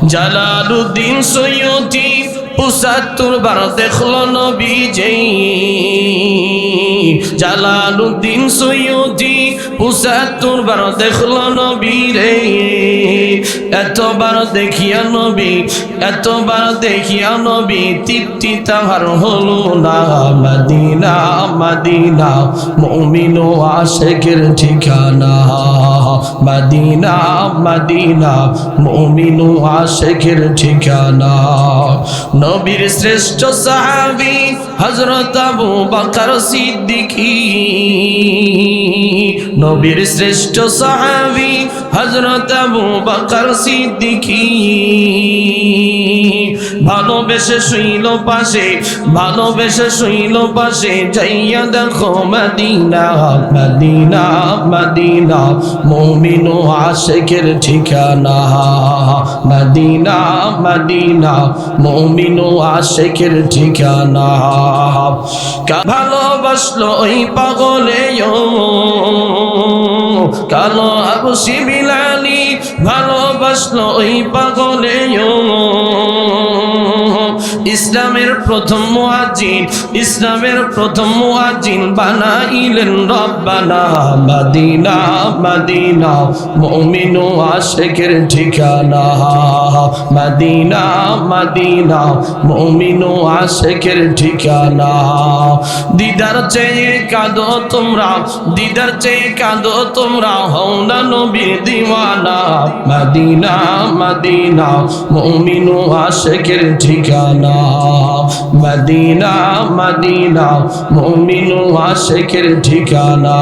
Jalaluddin সৈয়দী ৭৫ বার দেখলো নবীজি Jalaluddin সৈয়দী ৭৫ বার দেখলো নবীরে এতবার দেখিয়া নবী এতবার দেখিয়া নবী তৃপ্তি তাহার হলো না মদিনা মদিনা মুমিন ও আশিকের ঠিকানা মদিনা মদিনা মুমিন ও আশিকের ঠিকানা নবীর শ্রেষ্ঠ সাহাবী হযরত আবু বকর সিদ্দিক নবীর শ্রেষ্ঠ সাহাবী হযরত আবু বকর সিদ্দিক ভালোবেসে শুইল পাশে যাইয়া দেখো মদিনা মদিনা মদিনা মুমিন ও আশিকের ঠিকানা মদিনা মদিনা মুমিন ও আশিকের ঠিকানা ভালোবাসলো ওই পাগলে কালো আবুসি বিলালি ভালোবাসলো ওই পাগলে ইসলামের প্রথম মুয়াজ্জিন বানাইলেন রব্বানা মদিনা মদিনা মুমিন ও আশিকের ঠিকানা মদিনা মদিনা মুমিন ও আশিকের ঠিকানা দিদার চেয়ে কাঁদো তোমরা হও না নবীর দিওয়ানা মদিনা মদিনা মুমিন ও আশিকের ঠিকানা মদিনা মদিনা মুমিন ও আশিকের ঠিকানা।